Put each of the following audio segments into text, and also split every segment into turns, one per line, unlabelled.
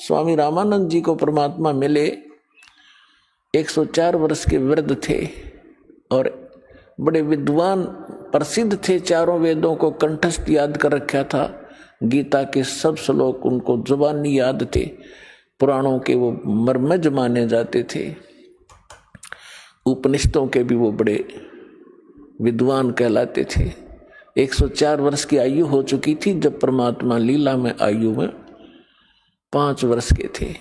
स्वामी रामानंद जी को परमात्मा मिले, 104 वर्ष के वृद्ध थे और बड़े विद्वान प्रसिद्ध थे, चारों वेदों को कंठस्थ याद कर रखा था, गीता के सब श्लोक उनको जुबानी याद थे, पुराणों के वो मर्मज्ञ माने जाते थे, उपनिषदों के भी वो बड़े विद्वान कहलाते थे। 104 वर्ष की आयु हो चुकी थी जब परमात्मा लीला में आयु में 5 वर्ष के थे।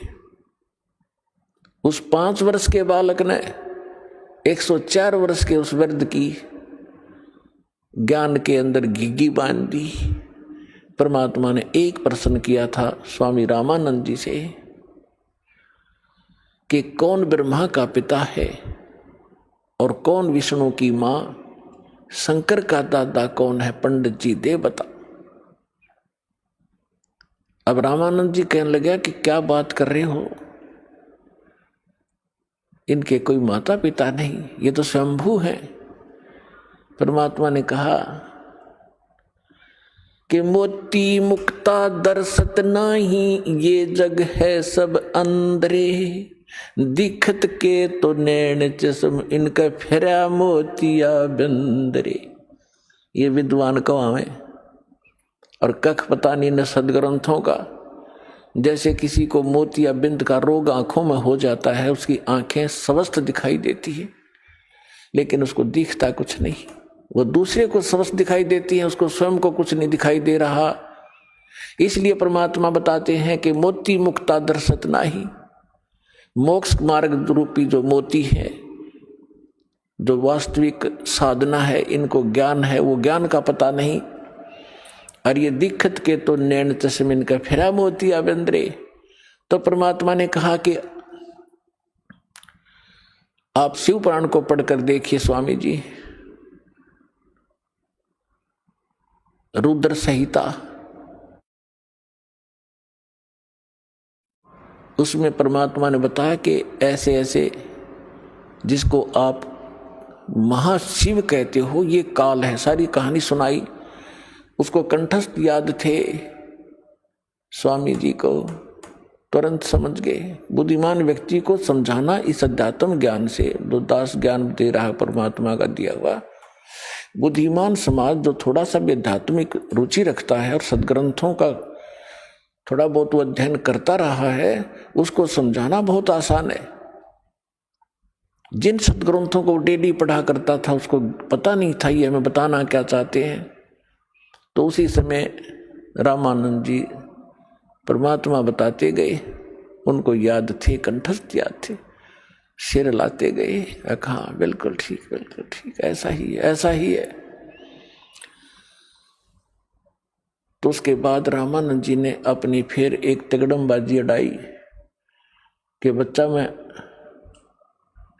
उस 5 वर्ष के बालक ने 104 वर्ष के उस वृद्ध की ज्ञान के अंदर घिघी बांध दी। परमात्मा ने एक प्रश्न किया था स्वामी रामानंद जी से कि कौन ब्रह्मा का पिता है और कौन विष्णु की मां, शंकर का दादा कौन है, पंडित जी दे बता। अब रामानंद जी कहने लगे कि क्या बात कर रहे हो, इनके कोई माता पिता नहीं, ये तो स्वयंभू हैं। परमात्मा ने कहा कि मोती मुक्ता दर्शत नाही, ये जग है सब अंदरे, दिखत के तो नैन चश्म, इनका फिरा मोतिया बंदरे। ये विद्वान कवावे और कख पता नहीं न सदग्रंथों का। जैसे किसी को मोतिया बिंद का रोग आंखों में हो जाता है, उसकी आंखें स्वस्थ दिखाई देती है लेकिन उसको दिखता कुछ नहीं, वो दूसरे को स्वस्थ दिखाई देती है, उसको स्वयं को कुछ नहीं दिखाई दे रहा। इसलिए परमात्मा बताते हैं कि मोती मुक्ता दर्शत नाही, मोक्ष मार्ग रूपी जो मोती है, जो वास्तविक साधना है, इनको ज्ञान है, वो ज्ञान का पता नहीं। और ये दिक्कत के तो नैन चश्मिन का फिरा मोतिया बंदरे। तो परमात्मा ने कहा कि आप शिव पुराण को पढ़कर देखिए स्वामी जी, रुद्र संहिता, उसमें परमात्मा ने बताया कि ऐसे ऐसे जिसको आप महाशिव कहते हो ये काल है। सारी कहानी सुनाई, उसको कंठस्थ याद थे, स्वामी जी को तुरंत समझ गए। बुद्धिमान व्यक्ति को समझाना इस अध्यात्म ज्ञान से, जो दास ज्ञान दे रहा परमात्मा का दिया हुआ, बुद्धिमान समाज जो थोड़ा सा भी आध्यात्मिक रुचि रखता है और सदग्रंथों का थोड़ा बहुत वो अध्ययन करता रहा है, उसको समझाना बहुत आसान है। जिन सदग्रंथों को डेली पढ़ा करता था उसको पता नहीं था ये हमें बताना क्या चाहते हैं, तो उसी समय रामानंद जी परमात्मा बताते गए, उनको याद थे, कंठस्थ याद थे, सिर लाते गए, कहा बिल्कुल ठीक, बिल्कुल ठीक, ऐसा ही है, ऐसा ही है। तो उसके बाद रामानंद जी ने अपनी फिर एक तिगड़मबाजी अड़ाई कि बच्चा मैं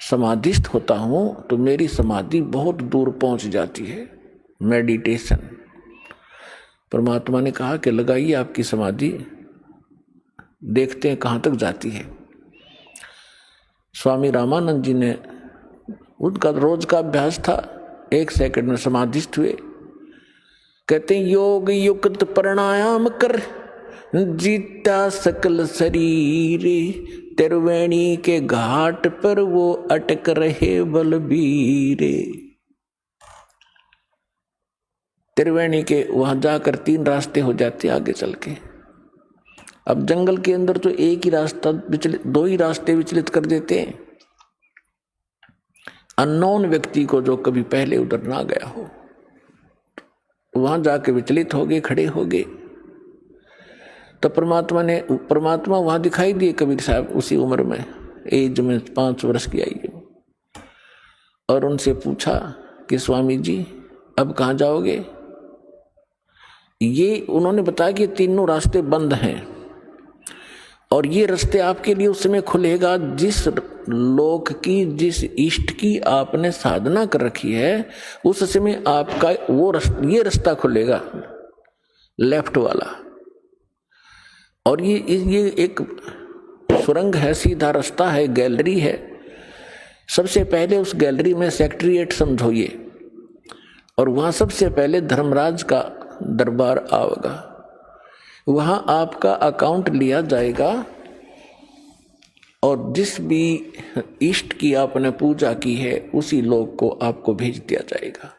समाधिस्थ होता हूं तो मेरी समाधि बहुत दूर पहुंच जाती है, मेडिटेशन। परमात्मा ने कहा कि लगाइए आपकी समाधि, देखते हैं कहां तक जाती है। स्वामी रामानंद जी ने, उनका रोज का अभ्यास था, 1 सेकंड में समाधिस्थ हुए। कहते हैं योग युक्त प्राणायाम कर, जीता सकल शरीर, त्रिवेणी के घाट पर वो अटक रहे बलबीरे। त्रिवेणी के वहां जाकर 3 रास्ते हो जाते आगे चल के। अब जंगल के अंदर तो एक ही रास्ता विचलित, 2 ही रास्ते विचलित कर देते हैं। अननोन व्यक्ति को जो कभी पहले उधर ना गया हो, वहां जाके विचलित हो गए, खड़े हो गए। तो परमात्मा वहां दिखाई दिए कबीर साहब उसी उम्र में, एज में 5 वर्ष की आई, और उनसे पूछा कि स्वामी जी अब कहाँ जाओगे। ये उन्होंने बताया कि तीनों रास्ते बंद हैं और ये रास्ते आपके लिए उस समय खुलेगा जिस लोक की, जिस इष्ट की आपने साधना कर रखी है, उस समय आपका वो ये रास्ता खुलेगा, लेफ्ट वाला। और ये एक सुरंग है, सीधा रास्ता है, गैलरी है। सबसे पहले उस गैलरी में सेक्रेटरीएट समझोइए, और वहां सबसे पहले धर्मराज का दरबार आएगा। वहां आपका अकाउंट लिया जाएगा और जिस भी इष्ट की आपने पूजा की है उसी लोक को आपको भेज दिया जाएगा।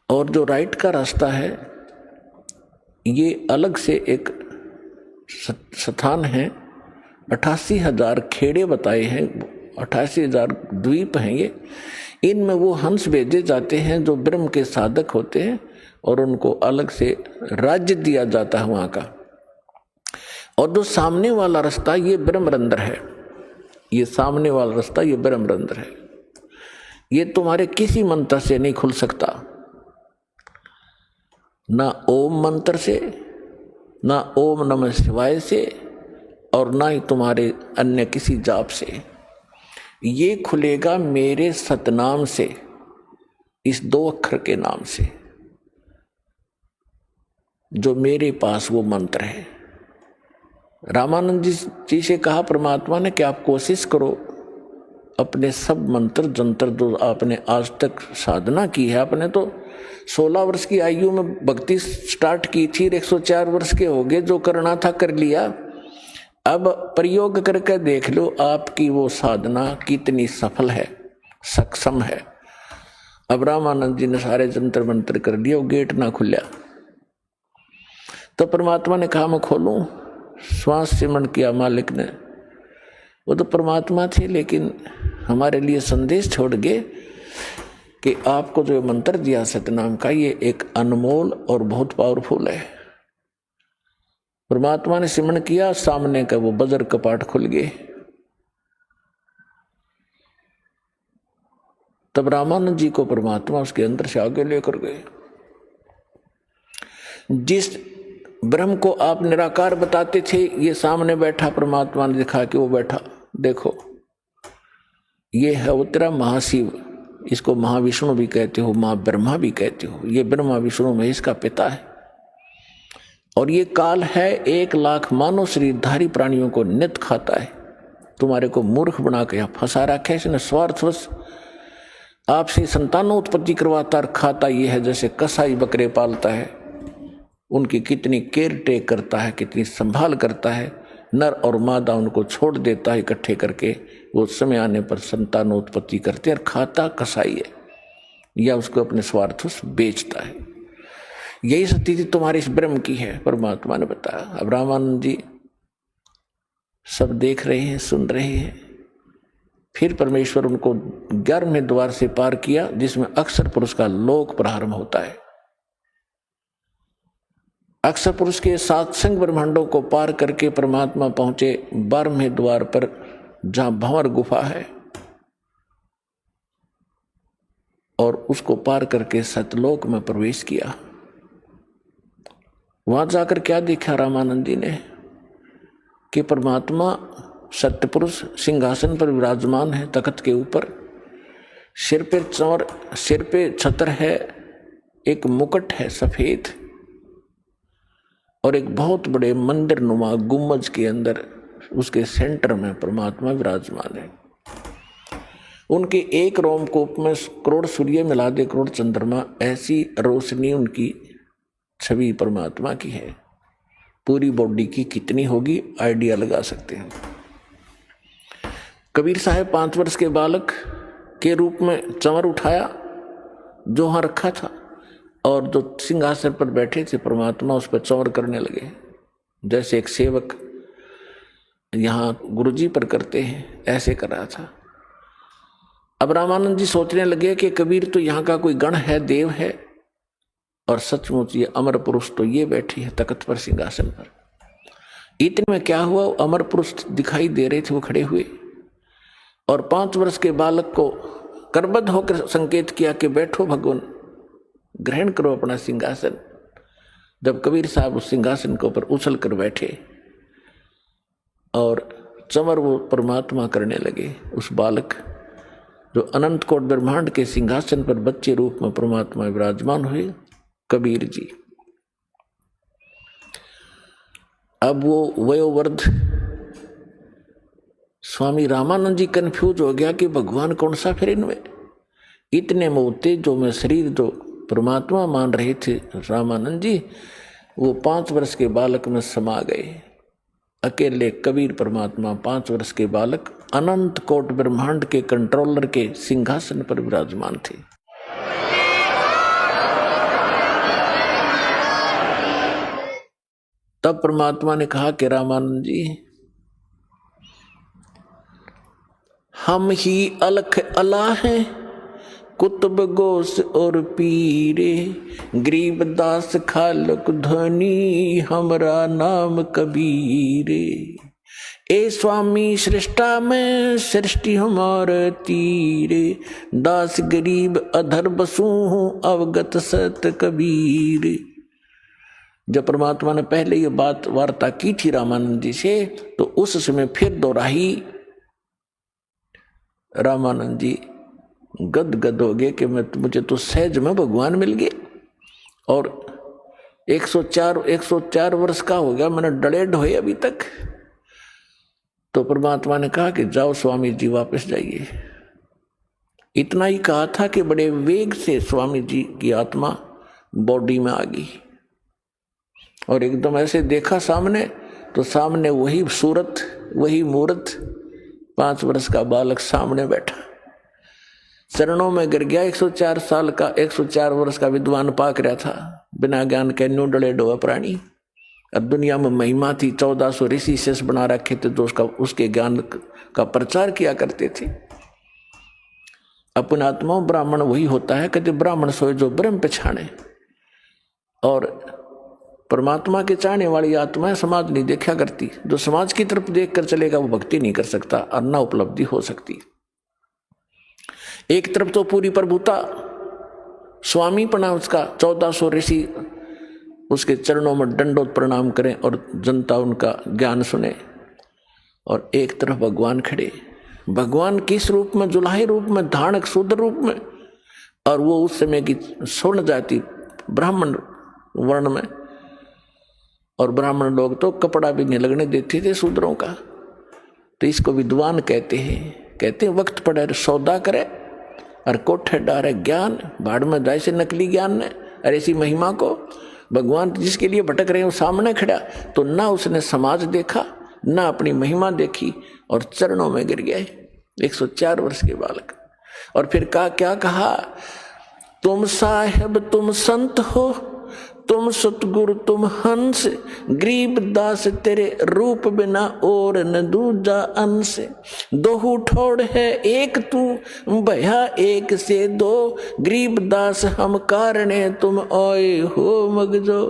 और जो राइट का रास्ता है ये अलग से एक स्थान है, 88,000 खेड़े बताए हैं, 88,000 द्वीप हैं ये। इनमें वो हंस भेजे जाते हैं जो ब्रह्म के साधक होते हैं और उनको अलग से राज्य दिया जाता है वहाँ का। और जो सामने वाला रास्ता ये ब्रह्मरंध्र है, ये सामने वाला रास्ता ये ब्रह्मरंध्र है। ये तुम्हारे किसी मंत्र से नहीं खुल सकता, ना ओम मंत्र से, ना ओम नमः शिवाय से, और ना ही तुम्हारे अन्य किसी जाप से। ये खुलेगा मेरे सतनाम से, इस 2 अक्षर के नाम से, जो मेरे पास वो मंत्र है। रामानंद जी से कहा परमात्मा ने कि आप कोशिश करो अपने सब मंत्र जंत्र जो आपने आज तक साधना की है, आपने तो 16 वर्ष की आयु में भक्ति स्टार्ट की थी, 104 वर्ष के हो गए, जो करना था कर लिया। अब प्रयोग करके देख लो आपकी वो साधना कितनी सफल है, सक्षम है। अब रामानंद जी ने सारे जंतर मंत्र कर दिया, वो गेट ना खुला तो परमात्मा ने कहा मैं खोलूं। श्वास सिमरण किया मालिक ने, वो तो परमात्मा थे लेकिन हमारे लिए संदेश छोड़ गए कि आपको जो मंत्र दिया सतनाम का ये एक अनमोल और बहुत पावरफुल है। परमात्मा ने सिमरण किया, सामने का वो बजर कपाट खुल गए। तब रामानंद जी को परमात्मा उसके अंदर से आगे लेकर गए। जिस ब्रह्म को आप निराकार बताते थे ये सामने बैठा, परमात्मा ने दिखा कि वो बैठा, देखो ये है उत्तरा महाशिव, इसको महाविष्णु भी कहते हो, मां ब्रह्मा भी कहते हो। ये ब्रह्मा विष्णु महेश का पिता है और ये काल है 1,00,000 मानव शरीरधारी प्राणियों को नित खाता है। तुम्हारे को मूर्ख बना के फंसा रखा है इसने, स्वार्थवश आपसे संतानों उत्पत्ति करवाता और खाता ये है जैसे कसाई बकरे पालता है, उनकी कितनी केयर टेक करता है, कितनी संभाल करता है। नर और मादा उनको छोड़ देता है इकट्ठे करके, वो समय आने पर संतानों उत्पत्ति करते हैं और खाता कसाई है या उसको अपने स्वार्थवश बेचता है। यही स्थिति तुम्हारे इस ब्रह्म की है, परमात्मा ने बताया। अब रामानंद जी सब देख रहे हैं, सुन रहे हैं। फिर परमेश्वर उनको 11वें द्वार से पार किया जिसमें अक्षर पुरुष का लोक प्रारंभ होता है। अक्षर पुरुष के सातसंग ब्रह्मांडों को पार करके परमात्मा पहुंचे 12वें द्वार पर जहां भंवर गुफा है, और उसको पार करके सतलोक में प्रवेश किया। वहां जाकर क्या देखा रामानंद जी ने कि परमात्मा सत्यपुरुष सिंहासन पर विराजमान है, तख्त के ऊपर, सिर पे चौर, सिर पे छत्र है, एक मुकुट है सफेद, और एक बहुत बड़े मंदिर नुमा गुम्बज के अंदर उसके सेंटर में परमात्मा विराजमान है। उनके एक रोमकूप में करोड़ सूर्य मिला दे करोड़ चंद्रमा, ऐसी रोशनी उनकी छवि परमात्मा की है। पूरी बॉडी की कितनी होगी आइडिया लगा सकते हैं। कबीर साहब 5 वर्ष के बालक के रूप में चंवर उठाया जो वहां रखा था, और जो सिंहासन पर बैठे थे परमात्मा उस पर चंवर करने लगे, जैसे एक सेवक यहाँ गुरुजी पर करते हैं, ऐसे कर रहा था। अब रामानंद जी सोचने लगे कि कबीर तो यहाँ का कोई गण है, देव है, और सचमुच ये अमर पुरुष तो ये बैठी है तख्त पर सिंहासन पर। इतने में क्या हुआ, अमर पुरुष दिखाई दे रहे थे, वो खड़े हुए और 5 वर्ष के बालक को करबद्ध होकर संकेत किया कि बैठो भगवान, ग्रहण करो अपना सिंहासन। जब कबीर साहब उस सिंहासन के ऊपर उछल कर बैठे और चंवर वो परमात्मा करने लगे, उस बालक जो अनंत कोट ब्रह्मांड के सिंहासन पर बच्चे रूप में परमात्मा विराजमान हुए, कबीर जी। अब वो वयोवृद्ध स्वामी रामानंद जी कंफ्यूज हो गया कि भगवान कौन सा फिर इनमें, इतने मोते जो मैं शरीर जो परमात्मा मान रहे थे रामानंद जी, वो 5 वर्ष के बालक में समा गए। अकेले कबीर परमात्मा 5 वर्ष के बालक अनंत कोट ब्रह्मांड के कंट्रोलर के सिंहासन पर विराजमान थे। तब परमात्मा ने कहा कि रामानंद जी, हम ही अलख अला हैं, कुतुब गोस और पीरे, गरीबदास खालक धनी, हमरा नाम कबीरे। ए स्वामी सृष्टा में सृष्टि हमारे तीरे, दास गरीब अधर बसू हूँ अवगत सत कबीर। जब परमात्मा ने पहले ये बात वार्ता की थी रामानंद जी से, तो उस समय फिर दोहराई। रामानंद जी गदगद हो गए कि मुझे तो सहज में भगवान मिल गए, और 104 वर्ष का हो गया, मैंने डले ढोए अभी तक। तो परमात्मा ने कहा कि जाओ स्वामी जी वापस जाइए। इतना ही कहा था कि बड़े वेग से स्वामी जी की आत्मा बॉडी में आ गई, और एकदम ऐसे देखा सामने, तो सामने वही सूरत, वही मूर्त, 5 वर्ष का बालक सामने बैठा, चरणों में गिर गया। 104 वर्ष का विद्वान पाक रहा था, बिना ज्ञान के न्यू डले डोआ प्राणी। अब दुनिया में महिमा थी, 1400 ऋषि शेष बना रखे थे जो उसके ज्ञान का प्रचार किया करते थे। अपन आत्मा ब्राह्मण वही होता है, कहते ब्राह्मण सोए जो ब्रह्म पछाणे। और परमात्मा के चाहने वाली आत्माएं समाज नहीं देखा करती। जो समाज की तरफ देखकर चलेगा वो भक्ति नहीं कर सकता और ना उपलब्धि हो सकती। एक तरफ तो पूरी प्रभुता, स्वामी पना उसका, 1400 ऋषि उसके चरणों में दंडोत प्रणाम करें और जनता उनका ज्ञान सुने, और एक तरफ भगवान खड़े। भगवान किस रूप में? जुलाहे रूप में, धानक शूद्र रूप में, और वो उस समय की स्वर्ण जाति ब्राह्मण वर्ण में, और ब्राह्मण लोग तो कपड़ा भी नहीं लगने देते थे शूद्रों का। तो इसको विद्वान कहते हैं वक्त पड़े सौदा करे और कोठे डारे ज्ञान, भाड़ में जाए से नकली ज्ञान ने। और ऐसी महिमा को भगवान जिसके लिए भटक रहे हैं वो सामने खड़ा, तो ना उसने समाज देखा ना अपनी महिमा देखी, और चरणों में गिर गए 104 वर्ष के बालक। और फिर क्या कहा? तुम साहेब तुम संत हो, तुम सतगुरु तुम हंस, गरीबदास तेरे रूप बिना और न दूजा अंश। दोहू ठोड़ है एक तू, भया एक से दो, गरीबदास हम कारणे तुम आए हो मगजो।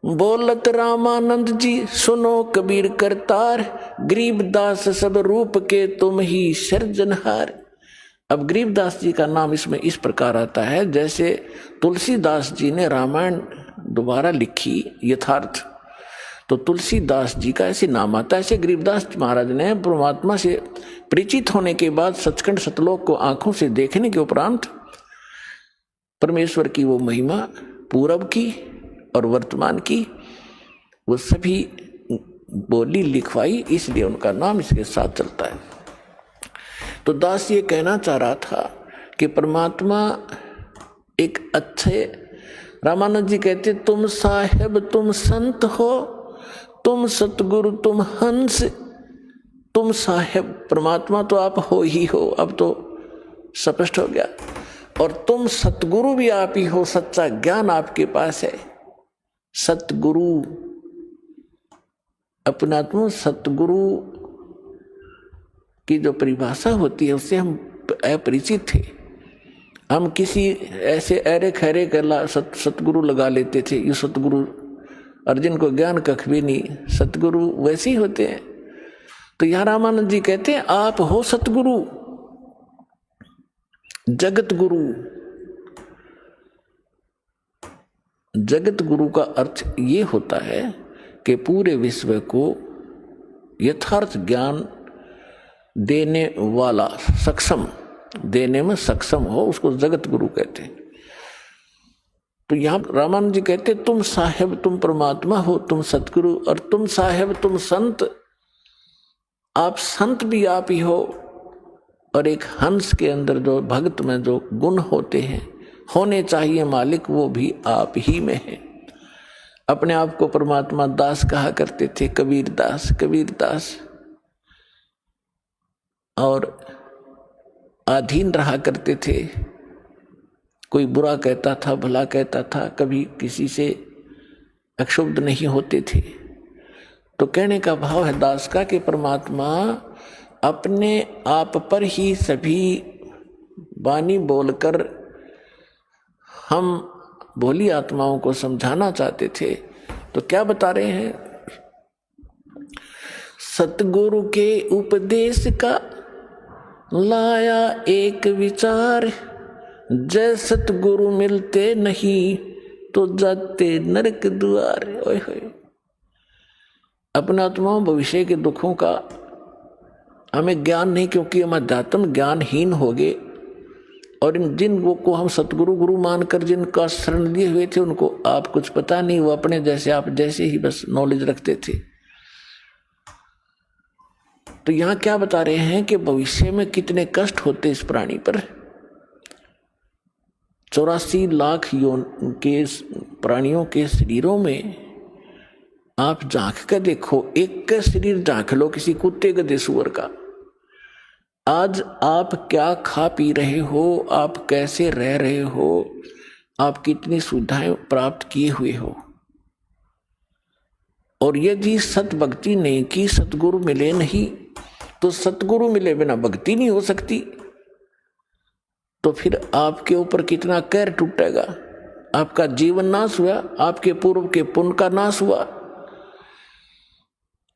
बोलत रामानंद जी सुनो कबीर करतार, गरीबदास सब रूप के तुम ही सृजनहार। अब गरीबदास जी का नाम इसमें इस प्रकार आता है जैसे तुलसीदास जी ने रामायण दोबारा लिखी यथार्थ, तो तुलसीदास जी का ऐसे नाम आता है। ऐसे गरीबदास महाराज ने परमात्मा से परिचित होने के बाद सचखंड सतलोक को आंखों से देखने के उपरांत परमेश्वर की वो महिमा पूरब की और वर्तमान की वो सभी बोली लिखवाई, इसलिए उनका नाम इसके साथ चलता है। तो दास ये कहना चाह रहा था कि परमात्मा एक अच्छे, रामानंद जी कहते तुम साहेब तुम संत हो, तुम सतगुरु तुम हंस। तुम साहेब परमात्मा तो आप हो ही हो, अब तो स्पष्ट हो गया, और तुम सतगुरु भी आप ही हो, सच्चा ज्ञान आपके पास है। सतगुरु अपना तुम सतगुरु की जो परिभाषा होती है उससे हम अपरिचित थे। हम किसी ऐसे अरे खैरे का सतगुरु लगा लेते थे। ये सतगुरु अर्जुन को ज्ञान कख भी नहीं, सतगुरु वैसे ही होते हैं। तो यहाँ रामानंद जी कहते हैं आप हो सतगुरु, जगत गुरु। जगत गुरु का अर्थ ये होता है कि पूरे विश्व को यथार्थ ज्ञान देने वाला, सक्षम, देने में सक्षम हो, उसको जगत गुरु कहते हैं। तो यहां रामानंद जी कहते तुम साहेब तुम परमात्मा हो, तुम सतगुरु, और तुम साहेब तुम संत। आप संत भी आप ही हो, और एक हंस के अंदर जो भक्त में जो गुण होते हैं, होने चाहिए मालिक, वो भी आप ही में है। अपने आप को परमात्मा दास कहा करते थे, कबीर दास, कबीर दास, और अधीन रहा करते थे। कोई बुरा कहता था, भला कहता था, कभी किसी से अक्षुब्ध नहीं होते थे। तो कहने का भाव है दास का कि परमात्मा अपने आप पर ही सभी वाणी बोलकर हम भोली आत्माओं को समझाना चाहते थे। तो क्या बता रहे हैं? सतगुरु के उपदेश का लाया एक विचार, जय सतगुरु मिलते नहीं तो जाते नरक द्वार। ओए होए, अपने आत्माओं भविष्य के दुखों का हमें ज्ञान नहीं, क्योंकि हम अध्यात्म ज्ञानहीन हो गए। और जिन वो को हम सतगुरु गुरु मानकर जिनका शरण लिए हुए थे, उनको आप कुछ पता नहीं, वो अपने जैसे आप जैसे ही बस नॉलेज रखते थे। तो यहां क्या बता रहे हैं कि भविष्य में कितने कष्ट होते इस प्राणी पर। 84 लाख योन के प्राणियों के शरीरों में आप झांक कर देखो, एक का शरीर झांक लो किसी कुत्ते गधे सुअर का। आज आप क्या खा पी रहे हो, आप कैसे रह रहे हो, आप कितनी सुविधाएं प्राप्त किए हुए हो। और यदि सत भक्ति नहीं की, सतगुरु मिले नहीं, तो सतगुरु मिले बिना भक्ति नहीं हो सकती। तो फिर आपके ऊपर कितना कहर टूटेगा। आपका जीवन नाश हुआ, आपके पूर्व के पुण्य का नाश हुआ,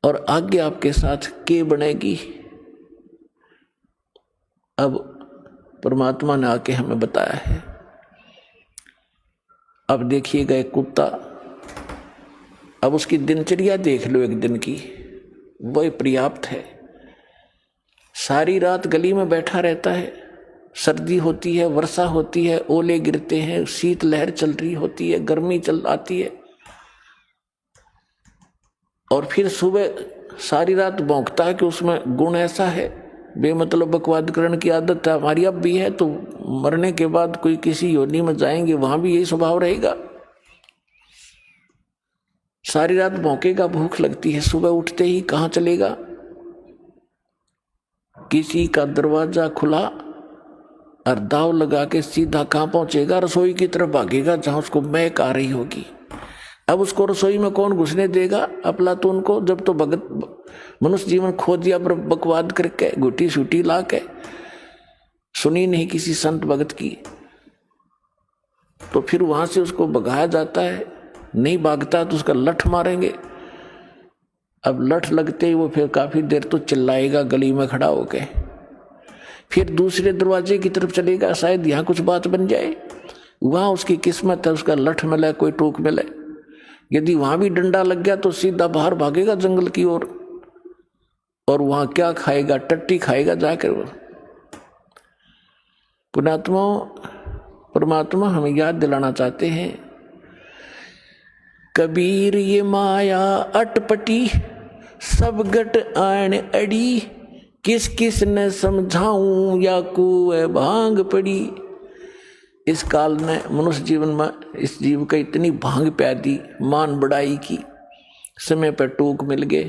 और आगे आपके साथ के बनेगी। अब परमात्मा ने आके हमें बताया है। अब देखिएगा एक कुत्ता, अब उसकी दिनचर्या देख लो एक दिन की, वही पर्याप्त है। सारी रात गली में बैठा रहता है, सर्दी होती है, वर्षा होती है, ओले गिरते हैं, शीत लहर चल रही होती है, गर्मी चल आती है, और फिर सुबह सारी रात भौंकता है कि उसमें गुण ऐसा है, बेमतलब बकवाद करने की आदत है हमारी अब भी है। तो मरने के बाद कोई किसी योनि में जाएंगे, वहां भी यही स्वभाव रहेगा। सारी रात भौंकेगा, भूख लगती है, सुबह उठते ही कहां चलेगा? किसी का दरवाजा खुला और दाव लगा के सीधा कहां पहुंचेगा? रसोई की तरफ भागेगा जहां उसको महक आ रही होगी। अब उसको रसोई में कौन घुसने देगा? अफलातून को, जब तो भगत मनुष्य जीवन खो दिया बकवाद करके, घुटी सूटी ला के, सुनी नहीं किसी संत भगत की। तो फिर वहां से उसको भगाया जाता है, नहीं भागता तो उसका लठ मारेंगे। अब लठ लगते ही वो फिर काफी देर तो चिल्लाएगा गली में खड़ा होके, फिर दूसरे दरवाजे की तरफ चलेगा, शायद यहाँ कुछ बात बन जाए। वहां उसकी किस्मत है, उसका लठ मिले, कोई टोक मिले। यदि वहां भी डंडा लग गया तो सीधा बाहर भागेगा जंगल की ओर, और वहां क्या खाएगा? टट्टी खाएगा जाकर। वो पुणात्मा परमात्मा हमें याद दिलाना चाहते हैं, कबीर ये माया अटपटी, सब गट आन अड़ी, किस किस ने समझाऊं या कुएं भांग पड़ी। इस काल ने मनुष्य जीवन में इस जीव का इतनी भांग प्यादी, मान बढ़ाई की, समय पर टूक मिल गए,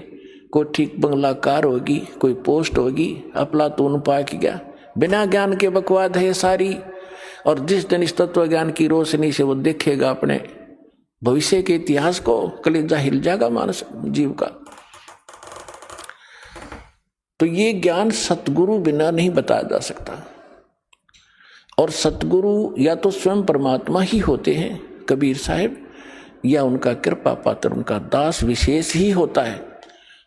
कोई ठीक बंगला कार होगी, कोई पोस्ट होगी, अफलातून पाक गया। बिना ज्ञान के बकवाद है सारी। और जिस दिन इस तत्व ज्ञान की रोशनी से वो देखेगा अपने भविष्य के इतिहास को, कलेजा हिल जाएगा मानस जीव का। तो ये ज्ञान सतगुरु बिना नहीं बताया जा सकता। और सतगुरु या तो स्वयं परमात्मा ही होते हैं कबीर साहब, या उनका कृपा पात्र, उनका दास विशेष ही होता है।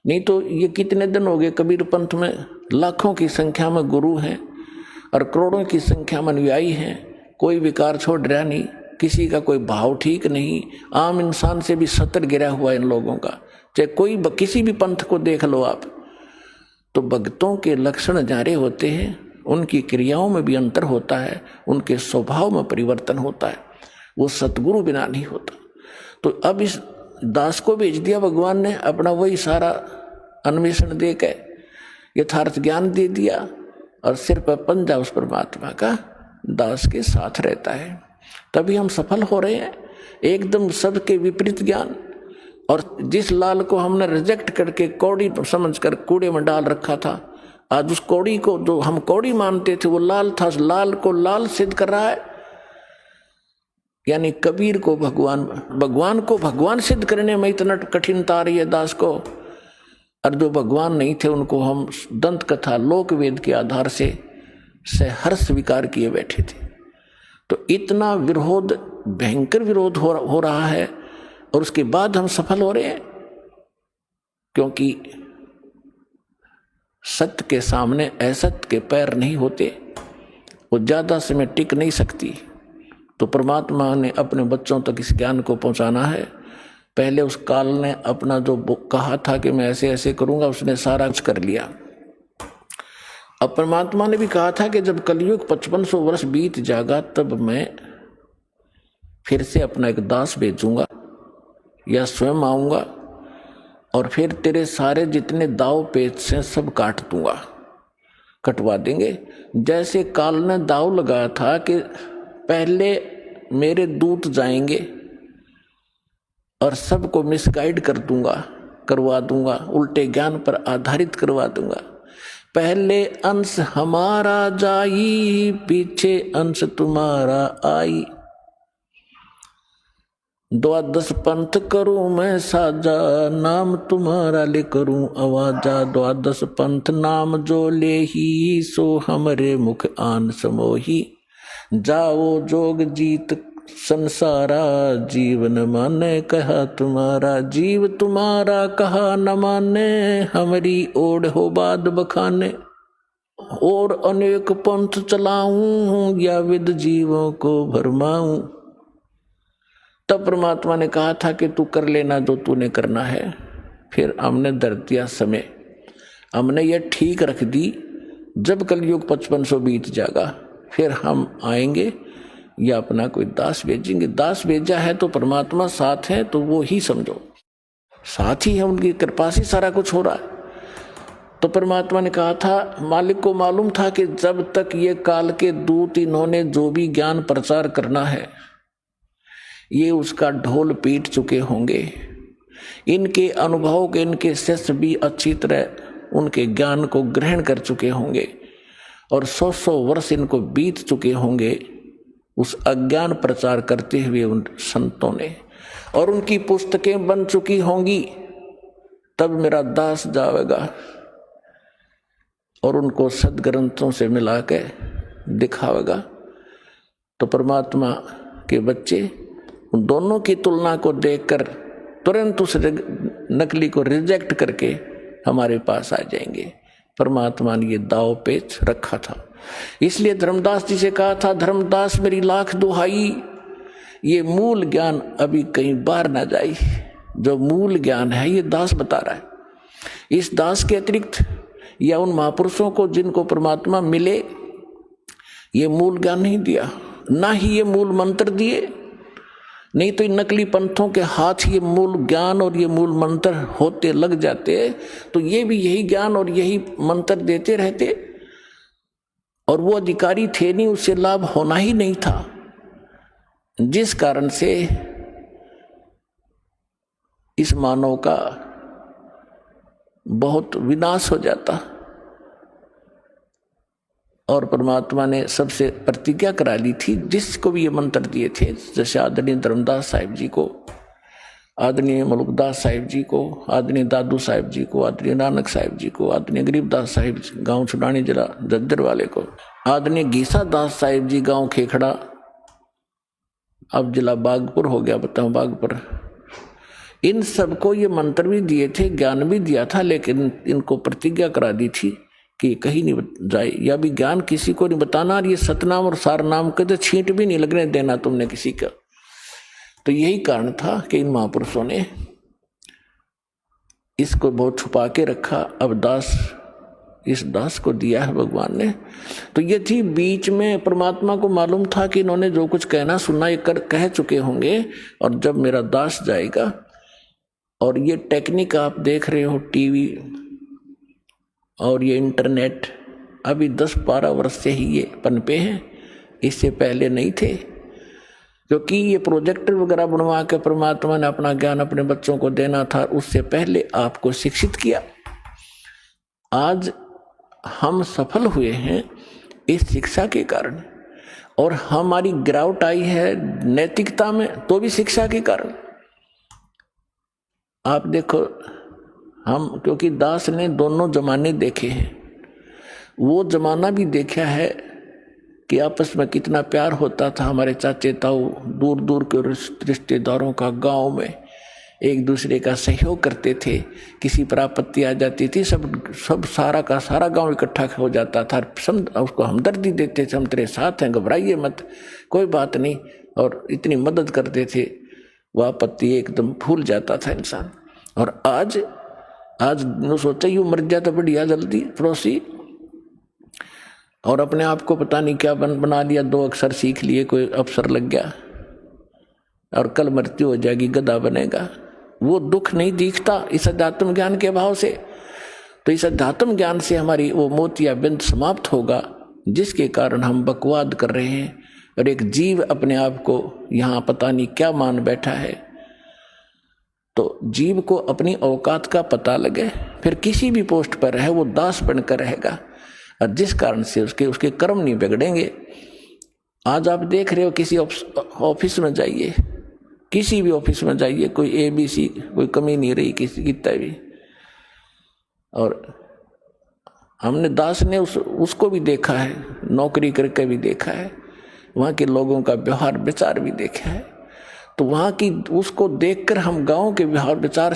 नहीं तो ये कितने दिन हो गए कबीर पंथ में लाखों की संख्या में गुरु हैं और करोड़ों की संख्या में अनुयायी हैं, कोई विकार छोड़ रहा नहीं, किसी का कोई भाव ठीक नहीं, आम इंसान से भी सतर गिरा हुआ इन लोगों का। चाहे कोई किसी भी पंथ को देख लो आप, तो भक्तों के लक्षण जारे होते हैं, उनकी क्रियाओं में भी अंतर होता है, उनके स्वभाव में परिवर्तन होता है। वो सतगुरु बिना नहीं होता। तो अब इस दास को भेज दिया भगवान ने, अपना वही सारा अन्वेषण दे के यथार्थ ज्ञान दे दिया, और सिर पर पंजा उस परमात्मा का दास के साथ रहता है। तभी हम सफल हो रहे हैं। एकदम सबके विपरीत ज्ञान, और जिस लाल को हमने रिजेक्ट करके कौड़ी समझकर कूड़े में डाल रखा था, आज उस कौड़ी को जो हम कौड़ी मानते थे वो लाल था, उस लाल को लाल सिद्ध कर रहा है। यानी कबीर को भगवान, भगवान को भगवान सिद्ध करने में इतना कठिनता आ रही है दास को, और जो भगवान नहीं थे उनको हम दंत कथा लोक वेद के आधार से हर्ष स्वीकार किए बैठे थे। तो इतना विरोध, भयंकर विरोध हो रहा है, और उसके बाद हम सफल हो रहे हैं, क्योंकि सत्य के सामने असत्य के पैर नहीं होते, वो ज्यादा समय टिक नहीं सकती। तो परमात्मा ने अपने बच्चों तक इस ज्ञान को पहुंचाना है। पहले उस काल ने अपना जो कहा था कि मैं ऐसे ऐसे करूंगा, उसने सारा कुछ कर लिया। अब परमात्मा ने भी कहा था कि जब कलयुग 5500 वर्ष बीत जाएगा तब मैं फिर से अपना एक दास भेजूंगा या स्वयं आऊंगा, और फिर तेरे सारे जितने दाव पेच से सब काट दूंगा, कटवा देंगे। जैसे काल ने दाव लगाया था कि पहले मेरे दूत जाएंगे और सबको मिसगाइड करवा दूंगा, उल्टे ज्ञान पर आधारित करवा दूंगा। पहले अंश हमारा जाई, पीछे अंश तुम्हारा आई। 12 पंथ करूं मैं साजा, नाम तुम्हारा ले करूं आवाजा। 12 पंथ नाम जो ले ही, सो हमरे मुख आन समोही। जाओ जोग जीत संसारा, जीवन माने कहा तुम्हारा। जीव तुम्हारा कहा न माने, हमारी ओढ़ हो बाद बखाने। और अनेक पंथ चलाऊं, या विद जीवों को भरमाऊं। तब परमात्मा ने कहा था कि तू कर लेना जो तूने करना है। फिर हमने धर दिया समय, हमने ये ठीक रख दी, जब कलयुग 5500 बीत जाएगा फिर हम आएंगे या अपना कोई दास भेजेंगे। दास भेजा है तो परमात्मा साथ है, तो वो ही समझो साथ ही है, उनकी कृपा से सारा कुछ हो रहा है। तो परमात्मा ने कहा था, मालिक को मालूम था कि जब तक ये काल के दूत इन्होंने जो भी ज्ञान प्रचार करना है, ये उसका ढोल पीट चुके होंगे। इनके अनुभव के इनके शिष्य भी अच्छी तरह उनके ज्ञान को ग्रहण कर चुके होंगे, और 100 वर्ष इनको बीत चुके होंगे उस अज्ञान प्रचार करते हुए उन संतों ने, और उनकी पुस्तकें बन चुकी होंगी। तब मेरा दास जाएगा और उनको सदग्रंथों से मिला के दिखावेगा। तो परमात्मा के बच्चे उन दोनों की तुलना को देखकर तुरंत उस नकली को रिजेक्ट करके हमारे पास आ जाएंगे। परमात्मा ने ये दाव पेच रखा था। इसलिए धर्मदास जी से कहा था, धर्मदास मेरी लाख दुहाई, ये मूल ज्ञान अभी कहीं बाहर ना जाए। जो मूल ज्ञान है ये दास बता रहा है। इस दास के अतिरिक्त या उन महापुरुषों को जिनको परमात्मा मिले, ये मूल ज्ञान नहीं दिया, ना ही ये मूल मंत्र दिए। नहीं तो इन नकली पंथों के हाथ ये मूल ज्ञान और ये मूल मंत्र होते लग जाते, तो ये भी यही ज्ञान और यही मंत्र देते रहते, और वो अधिकारी थे नहीं, उससे लाभ होना ही नहीं था। जिस कारण से इस मानव का बहुत विनाश हो जाता। और परमात्मा ने सबसे प्रतिज्ञा करा ली थी, जिसको भी ये मंत्र दिए थे, जैसे आदरणीय धर्मदास साहिब जी को, आदरणीय मलुकदास साहिब जी को, आदरणीय दादू साहिब जी को, आदरणीय नानक साहिब जी को, आदरणीय गरीबदास साहिब गांव छुड़ानी जिला जद्दर वाले को, आदरणीय गीसा दास साहिब जी गांव खेखड़ा, अब जिला बागपुर हो गया, बताऊं बागपुर। इन सबको ये मंत्र भी दिए थे, ज्ञान भी दिया था, लेकिन इनको प्रतिज्ञा करा दी थी कि कहीं नहीं जाए, या भी ज्ञान किसी को नहीं बताना, और ये सतनाम और सारनाम के तो छींट भी नहीं लगने देना तुमने किसी का। तो यही कारण था कि इन महापुरुषों ने इसको बहुत छुपा के रखा। अब दास, इस दास को दिया है भगवान ने। तो ये थी, बीच में परमात्मा को मालूम था कि इन्होंने जो कुछ कहना सुनना ये कह चुके होंगे, और जब मेरा दास जाएगा, और ये टेक्निक आप देख रहे हो, टीवी और ये इंटरनेट अभी 10-12 वर्ष से ही ये पनपे हैं, इससे पहले नहीं थे। क्योंकि ये प्रोजेक्टर वगैरह बनवा के परमात्मा ने अपना ज्ञान अपने बच्चों को देना था, उससे पहले आपको शिक्षित किया। आज हम सफल हुए हैं इस शिक्षा के कारण, और हमारी गिरावट आई है नैतिकता में तो भी शिक्षा के कारण। आप देखो, हम क्योंकि दास ने दोनों जमाने देखे हैं, वो जमाना भी देखा है कि आपस में कितना प्यार होता था। हमारे चाचे ताऊ दूर दूर के रिश्तेदारों का गांव में एक दूसरे का सहयोग करते थे। किसी पर आपत्ति आ जाती थी, सब सारा का सारा गांव इकट्ठा हो जाता था, उसको हमदर्दी देते थे, हम तेरे साथ हैं, घबराइए मत, कोई बात नहीं, और इतनी मदद करते थे, वह आपत्ति एकदम भूल जाता था इंसान। और आज सोचा यूँ मर जाता बढ़िया जल्दी पड़ोसी, और अपने आप को पता नहीं क्या बना लिया, 2 अक्षर सीख लिए, कोई अफसर लग गया, और कल मृत्यु हो जाएगी, गधा बनेगा। वो दुख नहीं दिखता इस अध्यात्म ज्ञान के अभाव से। तो इस अध्यात्म ज्ञान से हमारी वो मोतियाबिंद समाप्त होगा, जिसके कारण हम बकवाद कर रहे हैं, और एक जीव अपने आप को यहाँ पता नहीं क्या मान बैठा है। तो जीव को अपनी औकात का पता लगे, फिर किसी भी पोस्ट पर रहे वो दास बनकर रहेगा, और जिस कारण से उसके कर्म नहीं बिगड़ेंगे। आज आप देख रहे हो, किसी ऑफिस में जाइए, किसी भी ऑफिस में जाइए, कोई ABC कोई कमी नहीं रही किसी कितना भी। और हमने दास ने उसको भी देखा है, नौकरी करके भी देखा है, वहाँ के लोगों का व्यवहार विचार भी देखा है। तो वहाँ की उसको देखकर हम गांव के व्यवहार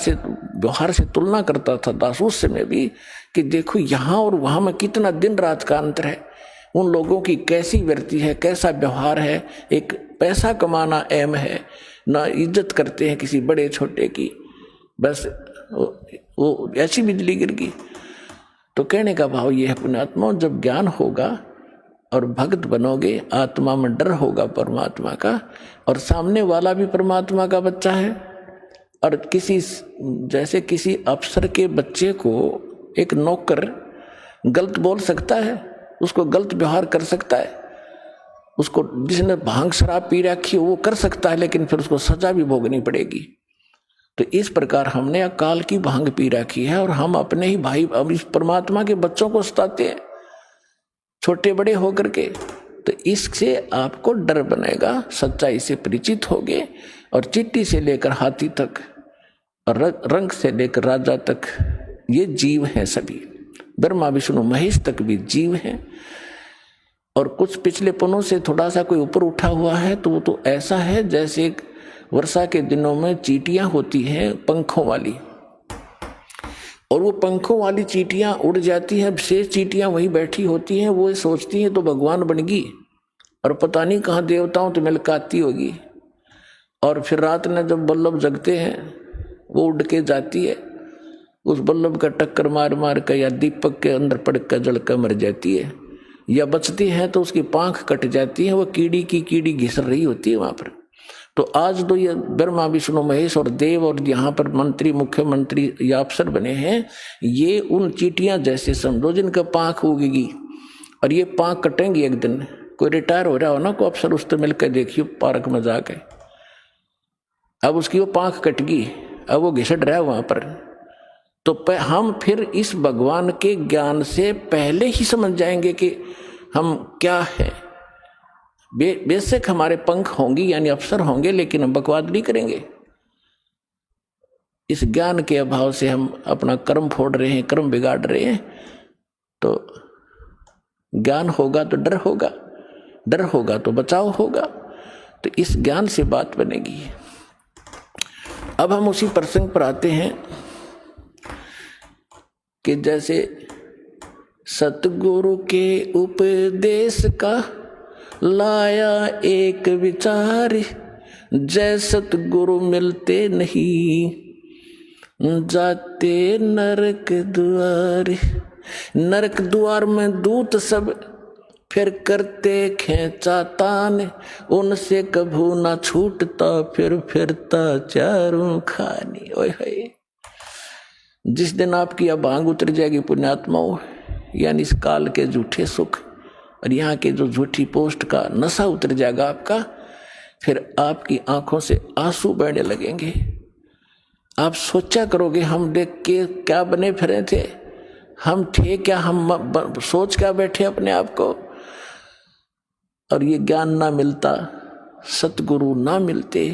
से तुलना करता था दास उस समय भी, कि देखो यहाँ और वहाँ में कितना दिन रात का अंतर है। उन लोगों की कैसी वृत्ति है, कैसा व्यवहार है, एक पैसा कमाना एम है, ना इज्जत करते हैं किसी बड़े छोटे की, बस वो ऐसी बिजली गिर गई। तो कहने का भाव ये है, पुण्यात्मा, जब ज्ञान होगा और भक्त बनोगे, आत्मा में डर होगा परमात्मा का, और सामने वाला भी परमात्मा का बच्चा है। और जैसे किसी अफसर के बच्चे को एक नौकर गलत बोल सकता है, उसको गलत व्यवहार कर सकता है, उसको जिसने भांग शराब पी रखी है वो कर सकता है, लेकिन फिर उसको सजा भी भोगनी पड़ेगी। तो इस प्रकार हमने अकाल की भांग पी रखी है, और हम अपने ही भाई अब इस परमात्मा के बच्चों को सताते हैं छोटे बड़े होकर के। तो इससे आपको डर बनेगा, सच्चाई से परिचित होगे, और चिट्टी से लेकर हाथी तक और रंग से लेकर राजा तक ये जीव हैं सभी, ब्रह्मा विष्णु महेश तक भी जीव हैं। और कुछ पिछले पनों से थोड़ा सा कोई ऊपर उठा हुआ है तो वो तो ऐसा है जैसे वर्षा के दिनों में चींटियां होती हैं पंखों वाली, और वो पंखों वाली चींटियां उड़ जाती हैं, शेष चींटियां वहीं बैठी होती हैं, वो सोचती हैं तो भगवान बन गई, और पता नहीं कहाँ देवताओं तो मिलकाती होगी। और फिर रात में जब बल्लभ जगते हैं वो उड़ के जाती है, उस बल्लभ का टक्कर मार मार कर या दीपक के अंदर पड़ कर जल कर मर जाती है, या बचती है तो उसकी पांख कट जाती है, वो कीड़ी की कीड़ी घिस रही होती है वहां पर। तो आज तो ये ब्रह्मा विष्णु महेश और देव और यहाँ पर मंत्री मुख्यमंत्री या अफसर बने हैं, ये उन चींटियां जैसे समझो जिनका पांख उगेगी, और ये पांख कटेंगी एक दिन। कोई रिटायर हो रहा हो ना, कोई अफसर उससे मिलकर देखियो पार्क में जाके, अब उसकी वो पांख कट गई, अब वो घिसट रहा है वहां पर। तो हम फिर इस भगवान के ज्ञान से पहले ही समझ जाएंगे कि हम क्या है। बेशक हमारे पंख होंगे यानी अफसर होंगे, लेकिन हम बकवाद नहीं करेंगे। इस ज्ञान के अभाव से हम अपना कर्म फोड़ रहे हैं, कर्म बिगाड़ रहे हैं। तो ज्ञान होगा तो डर होगा, डर होगा तो बचाव होगा। तो इस ज्ञान से बात बनेगी। अब हम उसी प्रसंग पर आते हैं कि जैसे सतगुरु के उपदेश का लाया एक विचार, जय सतगुरु मिलते नहीं जाते नरक द्वार। नरक द्वार में दूत सब फिर करते खेचातान, उनसे कभू ना छूटता फिर फिरता चारों खानी। ओए होए, जिस दिन आपकी अब भांग उतर जाएगी पुण्यात्माओं, यानी इस काल के झूठे सुख और यहाँ के जो झूठी पोस्ट का नशा उतर जाएगा आपका, फिर आपकी आंखों से आंसू बहने लगेंगे। आप सोचा करोगे हम देख के क्या बने फिरे थे, हम थे क्या, हम सोच क्या बैठे अपने आप को। और ये ज्ञान ना मिलता, सतगुरु ना मिलते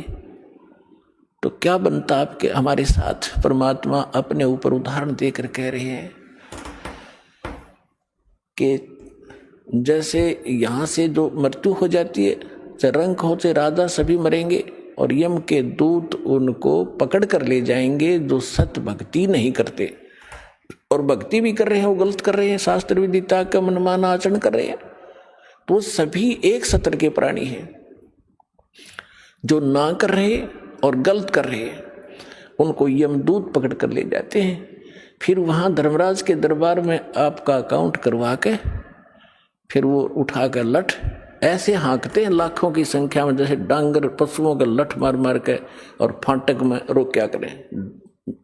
तो क्या बनता आपके हमारे साथ। परमात्मा अपने ऊपर उदाहरण देकर कह रहे हैं कि जैसे यहाँ से जो मृत्यु हो जाती है, चाहे रंक हो चाहे राजा, सभी मरेंगे और यम के दूत उनको पकड़ कर ले जाएंगे जो सत भक्ति नहीं करते। और भक्ति भी कर रहे हैं वो गलत कर रहे हैं, शास्त्र विदिता का मनमाना आचरण कर रहे हैं, तो सभी एक सत्र के प्राणी हैं। जो ना कर रहे और गलत कर रहे हैं उनको यमदूत पकड़ कर ले जाते हैं। फिर वहाँ धर्मराज के दरबार में आपका अकाउंट करवा के फिर वो उठा कर लठ ऐसे हाँकते हैं लाखों की संख्या में, जैसे डांगर पशुओं का लठ मार मार के और फाटक में रोक्या करें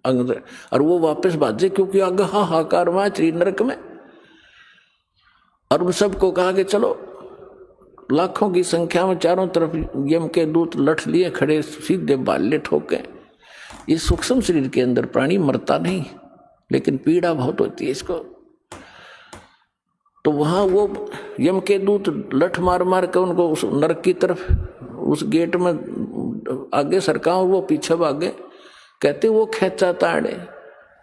अंदर, और वो वापस भाजे क्योंकि आगे हाहाकार वहाँ श्री नरक में। और उन सबको कहा कि चलो, लाखों की संख्या में चारों तरफ यम के दूत लठ लिए खड़े, सीधे बाल्य ठोके। इस सूक्ष्म शरीर के अंदर प्राणी मरता नहीं, लेकिन पीड़ा बहुत होती है इसको। तो वहां वो यम के दूत लठ मार मार कर उनको उस नरक की तरफ, उस गेट में आगे सरकाओ, वो पीछे भागे। कहते वो खेचा ताड़े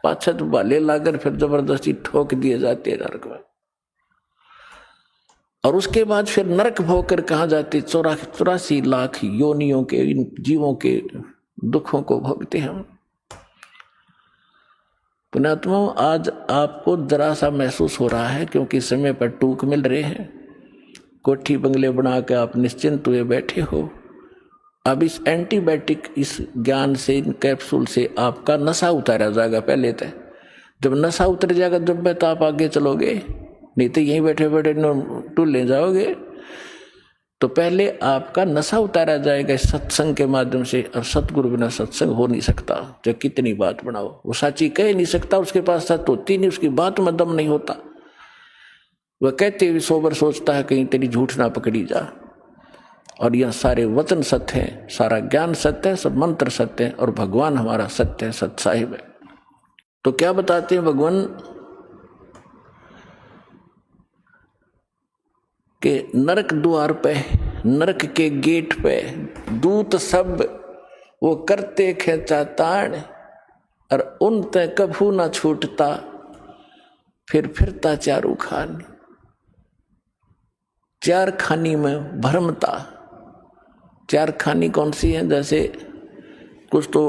पाछे तो बाले लाकर फिर जबरदस्ती ठोक दिए जाते नरक में। और उसके बाद फिर नरक भोगकर कहाँ जाते, 84 लाख योनियों के इन जीवों के दुखों को भोगते हम। पुण्यात्मा, आज आपको जरा सा महसूस हो रहा है क्योंकि समय पर टूक मिल रहे हैं, कोठी बंगले बना के आप निश्चिंत हुए बैठे हो। अब इस एंटीबायोटिक, इस ज्ञान से, इन कैप्सूल से आपका नशा उतारा जाएगा। पहले तो जब नशा उतर जाएगा जब तो आप आगे चलोगे, नहीं तो यहीं बैठे बैठे टूल ले जाओगे। तो पहले आपका नशा उतारा जाएगा इस सत्संग के माध्यम से। और सतगुरु बिना सत्संग हो नहीं सकता, जो कितनी बात बनाओ वो साची कह नहीं सकता, उसके पास सत होती नहीं, उसकी बात में दम नहीं होता। वह कहते हुए सोबर सोचता है कहीं तेरी झूठ ना पकड़ी जा। और यह सारे वचन सत्य हैं, सारा ज्ञान सत्य है, सब मंत्र सत्य है, और भगवान हमारा सत्य है, सत साहिब है। तो क्या बताते हैं भगवान के नरक द्वार पे, नरक के गेट पे दूत सब वो करते खेचा ताड़, और उन ते कभू ना छूटता, फिर फिरता चारू खान, चार खानी में भरमता। चार खानी कौन सी है? जैसे कुछ तो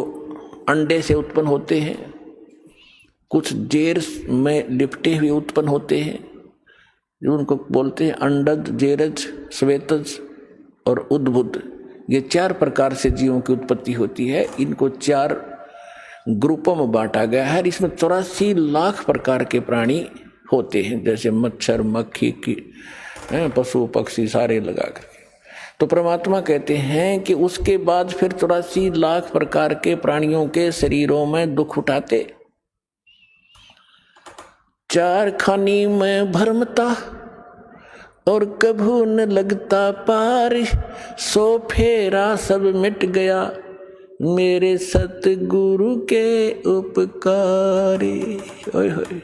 अंडे से उत्पन्न होते हैं, कुछ जेर में लिपटे हुए उत्पन्न होते हैं, जो उनको बोलते हैं अंडज, जेरज, श्वेतज और उद्भुत। ये 4 प्रकार से जीवों की उत्पत्ति होती है। इनको 4 ग्रुपों में बांटा गया है। इसमें 84 लाख प्रकार के प्राणी होते हैं, जैसे मच्छर, मक्खी की, पशु पक्षी सारे लगा करके। तो परमात्मा कहते हैं कि उसके बाद फिर 84 लाख प्रकार के प्राणियों के शरीरों में दुख उठाते। 4 खानी में भरमता और कभू न लगता पार, सो फेरा सब मिट गया मेरे सतगुरु के उपकारी। ओए होए,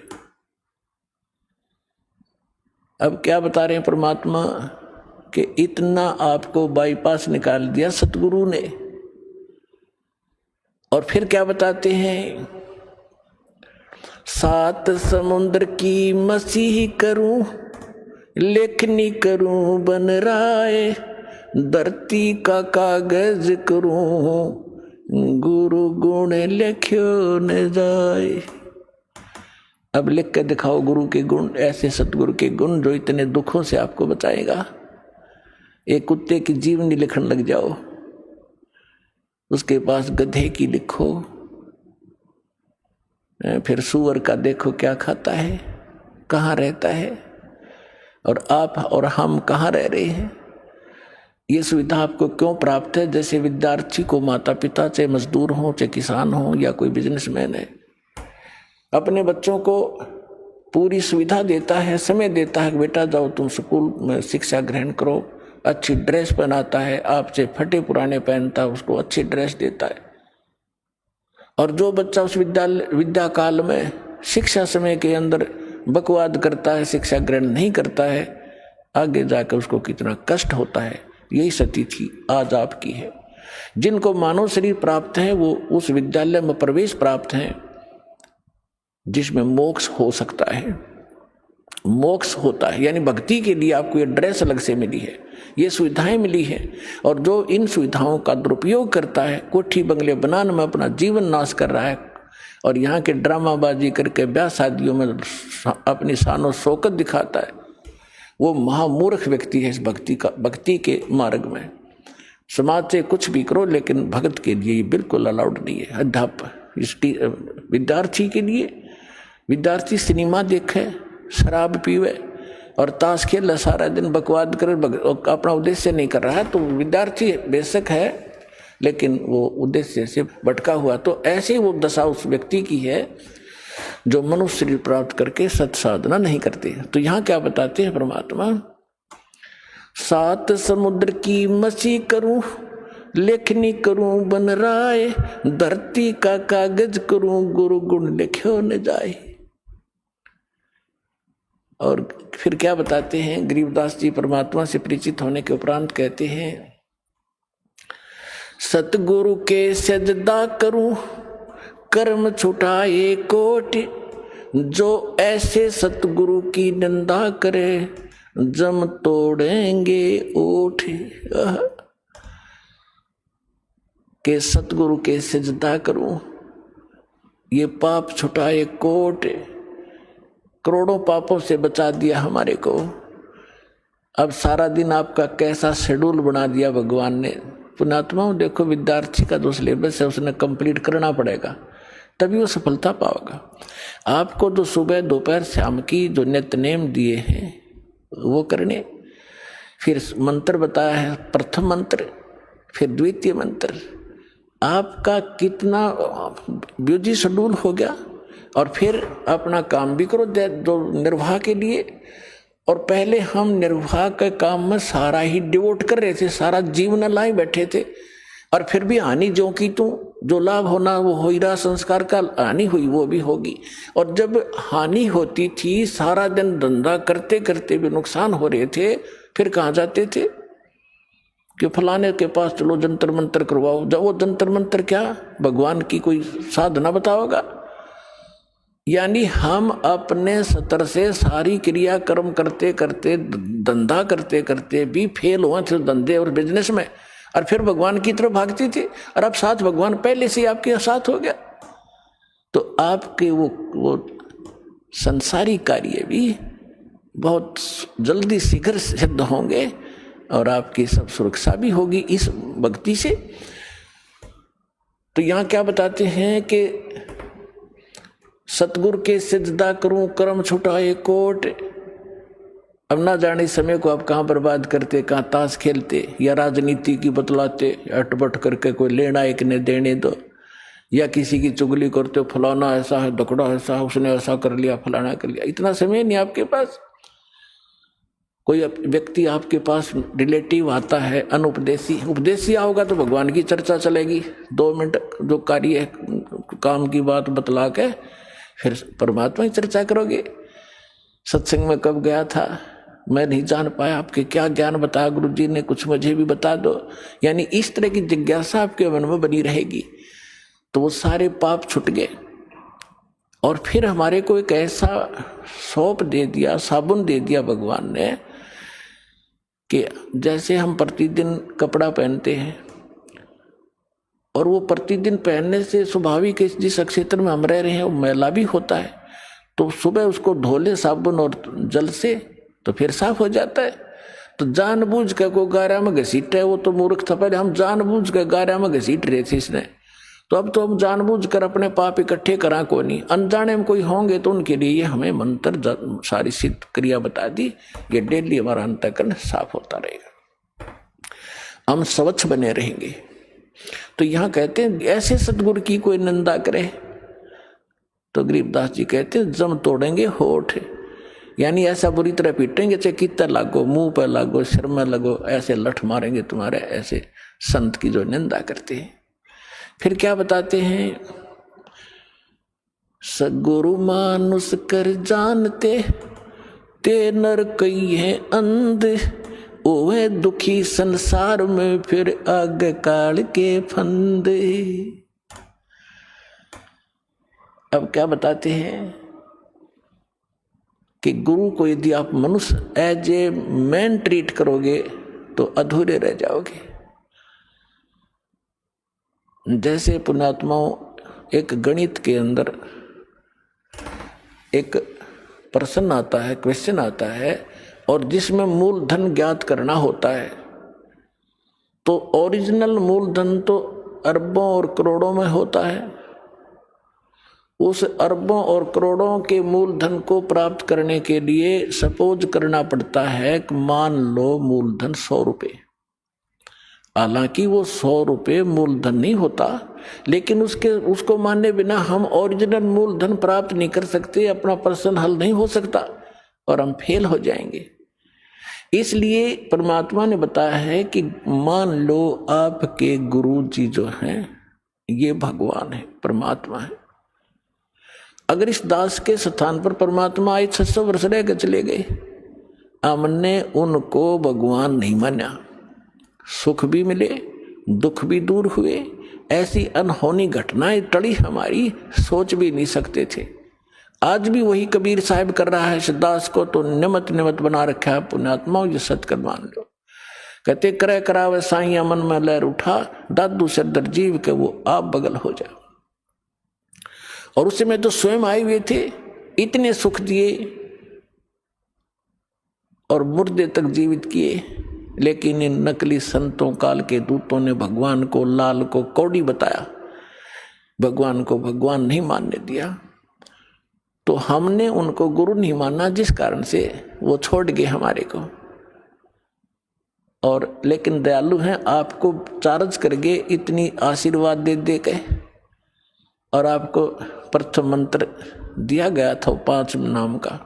अब क्या बता रहे हैं परमात्मा कि इतना आपको बाईपास निकाल दिया सतगुरु ने। और फिर क्या बताते हैं, 7 समुद्र की मसीह करूं, लेखनी करूं बन राय, धरती का कागज करूं, गुरु गुण लिख्यो न जाए। अब लिख के दिखाओ गुरु के गुण, ऐसे सतगुरु के गुण जो इतने दुखों से आपको बचाएगा। एक कुत्ते की जीवनी लिखने लग जाओ, उसके पास गधे की लिखो, फिर सूअर का देखो क्या खाता है, कहाँ रहता है, और आप और हम कहाँ रह रहे हैं। ये सुविधा आपको क्यों प्राप्त है? जैसे विद्यार्थी को माता पिता, चाहे मजदूर हो, चाहे किसान हो, या कोई बिजनेसमैन है, अपने बच्चों को पूरी सुविधा देता है, समय देता है, बेटा जाओ तुम स्कूल में शिक्षा ग्रहण करो, अच्छी ड्रेस पहनाता है, आपसे फटे पुराने पहनता है उसको अच्छी ड्रेस देता है। और जो बच्चा उस विद्या काल में शिक्षा समय के अंदर बकवाद करता है, शिक्षा ग्रहण नहीं करता है, आगे जाकर उसको कितना कष्ट होता है। यही स्थिति आज आपकी है। जिनको मानव शरीर प्राप्त है वो उस विद्यालय में प्रवेश प्राप्त है जिसमें मोक्ष हो सकता है, मोक्ष होता है। यानी भक्ति के लिए आपको ये ड्रेस अलग से मिली है, ये सुविधाएं मिली है। और जो इन सुविधाओं का दुरुपयोग करता है, कोठी बंगले बनाने में अपना जीवन नाश कर रहा है और यहाँ के ड्रामाबाजी करके ब्याह शादियों में अपनी शान और शौकत दिखाता है, वो महामूर्ख व्यक्ति है। इस भक्ति के मार्ग में समाज से कुछ भी करो, लेकिन भगत के लिए ये बिल्कुल अलाउड नहीं है। अध्यापक विद्यार्थी के लिए, विद्यार्थी सिनेमा देखे, शराब पीवे और ताश खेल सारा दिन, बकवाद करे, अपना उद्देश्य नहीं कर रहा है, तो विद्यार्थी बेशक है लेकिन वो उद्देश्य से भटका हुआ। तो ऐसे वो दशा उस व्यक्ति की है जो मनुष्य शरीर प्राप्त करके सत साधना नहीं करते। तो यहाँ क्या बताते हैं परमात्मा, 7 समुद्र की मछी करूं, लेखनी करूं बन राय, धरती का कागज करूं, गुरु गुण लिखो न जाए। और फिर क्या बताते हैं, गरीबदास जी परमात्मा से परिचित होने के उपरांत कहते हैं, सतगुरु के सजदा करूं, कर्म छुटाए कोटि, जो ऐसे सतगुरु की निंदा करे, जम तोड़ेंगे ओठ। के सतगुरु के सजदा करूं, ये पाप छुटाए कोट, करोड़ों पापों से बचा दिया हमारे को। अब सारा दिन आपका कैसा शेड्यूल बना दिया भगवान ने। पुण्यात्माओं देखो, विद्यार्थी का जो सिलेबस है उसने कंप्लीट करना पड़ेगा, तभी वो सफलता पाओगा। आपको जो सुबह दोपहर शाम की जो नित्य नेम दिए हैं वो करने, फिर मंत्र बताया है, प्रथम मंत्र फिर द्वितीय मंत्र, आपका कितना बिजी शेड्यूल हो गया। और फिर अपना काम भी करो जो निर्वाह के लिए। और पहले हम निर्वाह के काम में सारा ही डिवोट कर रहे थे, सारा जीवन लाई बैठे थे, और फिर भी हानि जो की तू, जो लाभ होना वो हो ही रहा, संस्कार का हानि हुई वो भी होगी। और जब हानि होती थी, सारा दिन धंधा करते करते भी नुकसान हो रहे थे, फिर कहाँ जाते थे कि फलाने के पास चलो जंतर मंतर करवाओ। जब वो जंतर मंतर क्या, भगवान की कोई साधना बताओगा। यानी हम अपने स्तर से सारी क्रिया कर्म करते करते, धंधा करते करते भी फेल हुए थे धंधे और बिजनेस में, और फिर भगवान की तरफ भागती थी। और अब साथ भगवान पहले से आपके साथ हो गया, तो आपके वो संसारी कार्य भी बहुत जल्दी शीघ्र सिद्ध होंगे और आपकी सब सुरक्षा भी होगी इस भक्ति से। तो यहाँ क्या बताते हैं कि सतगुरु के सिजदा करूं, कर्म छुटाए कोट। अब ना जाने समय को आप कहाँ बर्बाद करते, कहाँ ताश खेलते या राजनीति की बतलाते, अटपट करके कोई लेना एक ने देने दो, या किसी की चुगली करते हो, फलाना ऐसा है, दकड़ा ऐसा है, उसने ऐसा कर लिया, फलाना कर लिया। इतना समय नहीं आपके पास। कोई व्यक्ति आपके पास रिलेटिव आता है अनुपदेशी, उपदेशी आओगा तो भगवान की चर्चा चलेगी, 2 मिनट जो कार्य है काम की बात बतला के फिर परमात्मा की चर्चा करोगे। सत्संग में कब गया था, मैं नहीं जान पाया, आपके क्या ज्ञान बताया गुरु जी ने, कुछ मुझे भी बता दो। यानी इस तरह की जिज्ञासा आपके मन में बनी रहेगी, तो वो सारे पाप छूट गए। और फिर हमारे को एक ऐसा सौंप दे दिया, साबुन दे दिया भगवान ने, कि जैसे हम प्रतिदिन कपड़ा पहनते हैं, और वो प्रतिदिन पहनने से स्वाभाविक जिस क्षेत्र में हम रह रहे हैं वो मैला भी होता है, तो सुबह उसको धो ले साबुन और जल से तो फिर साफ हो जाता है। तो जानबूझ कर को गारा में घसीट है, वो तो मूर्ख था, पहले हम जानबूझ कर गारा में घसीट रहे थे इसने, तो अब तो हम जानबूझ कर अपने पाप इकट्ठे करा को नहीं। अनजाने में कोई होंगे तो उनके लिए हमें मंत्र सारी सिद्ध क्रिया बता दी, ये डेली हमारा अंतःकरण साफ होता रहेगा, हम स्वच्छ बने रहेंगे। तो यहाँ कहते हैं ऐसे सतगुरु की कोई निंदा करे तो गरीबदास जी कहते हैं जम तोड़ेंगे होठ। यानी ऐसा बुरी तरह पीटेंगे चाहे कितना लागो, मुंह पर लागो, सिर में लगो, ऐसे लठ मारेंगे तुम्हारे। ऐसे संत की जो निंदा करते हैं। फिर क्या बताते हैं, सगुरु मानुष कर जानते ते नर कई है अंध, ओहे दुखी संसार में फिर आगे काल के फंदे। अब क्या बताते हैं कि गुरु को यदि आप मनुष्य एज ए मैन ट्रीट करोगे तो अधूरे रह जाओगे। जैसे पुण्यात्माओं, एक गणित के अंदर एक प्रश्न आता है, क्वेश्चन आता है, और जिसमें मूलधन ज्ञात करना होता है, तो ओरिजिनल मूलधन तो अरबों और करोड़ों में होता है। उस अरबों और करोड़ों के मूलधन को प्राप्त करने के लिए सपोज करना पड़ता है कि मान लो मूलधन 100 रुपये। हालांकि वो 100 रुपये मूलधन नहीं होता, लेकिन उसको माने बिना हम ओरिजिनल मूलधन प्राप्त नहीं कर सकते, अपना प्रश्न हल नहीं हो सकता और हम फेल हो जाएंगे। इसलिए परमात्मा ने बताया है कि मान लो आपके गुरु जी जो हैं ये भगवान है, परमात्मा है। अगर इस दास के स्थान पर परमात्मा आए 600 वर्ष रह के चले गए, हमने उनको भगवान नहीं माना, सुख भी मिले, दुख भी दूर हुए, ऐसी अनहोनी घटनाएं टली हमारी, सोच भी नहीं सकते थे। आज भी वही कबीर साहब कर रहा है, दास को तो निमत निमत बना रखा है। पुण्यात्माओं ये सत्कर मान लो। कहते करे करावे साइया मन में लहर उठा, दादू से दर जीव के वो आप बगल हो जा। और उस समय तो स्वयं आए हुए थे, इतने सुख दिए और मुर्दे तक जीवित किए, लेकिन इन नकली संतों काल के दूतों ने भगवान को, लाल को कौड़ी बताया, भगवान को भगवान नहीं मानने दिया। तो हमने उनको गुरु नहीं माना, जिस कारण से वो छोड़ गए हमारे को। और लेकिन दयालु हैं, आपको चार्ज करके इतनी आशीर्वाद दे दे के, और आपको प्रथम मंत्र दिया गया था 5 नाम का,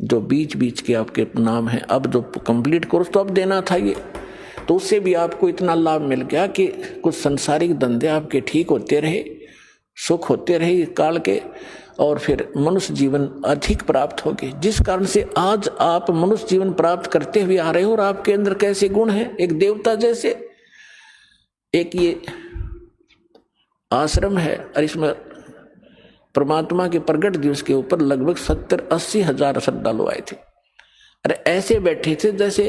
जो बीच बीच के आपके नाम है। अब जो कंप्लीट कोर्स तो अब देना था ये, तो उससे भी आपको इतना लाभ मिल गया कि कुछ संसारिक धंधे आपके ठीक होते रहे, सुख होते रहे काल के, और फिर मनुष्य जीवन अधिक प्राप्त हो गए, जिस कारण से आज आप मनुष्य जीवन प्राप्त करते हुए आ रहे हो। और आपके अंदर कैसे गुण हैं, एक देवता जैसे। एक ये आश्रम है और इसमें परमात्मा के प्रगट दिवस के ऊपर लगभग 70-80 हजार श्रद्धालु आए थे। अरे ऐसे बैठे थे जैसे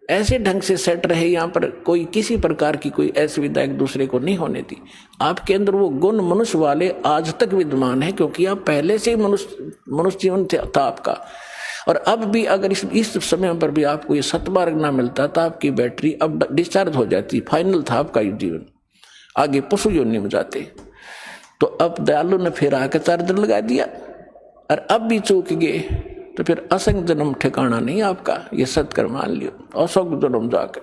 ऐसे ढंग से सेट रहे, यहाँ पर कोई किसी प्रकार की कोई असुविधा एक दूसरे को नहीं होने दी। आपके अंदर वो गुण मनुष्य वाले आज तक विद्यमान है, क्योंकि आप पहले से ही मनुष्य जीवन था आपका। और अब भी अगर इस समय पर भी आपको ये सतमार्ग ना मिलता तो आपकी बैटरी अब डिस्चार्ज हो जाती, फाइनल था आपका ये जीवन, आगे पशु योनि में जाते। तो अब दयालु ने फिर आकर चार्जर लगा दिया, और अब भी चूक गए तो फिर असंग जन्म ठिकाना नहीं आपका, ये सत्कर मान लियो। असंग जन्म जाकर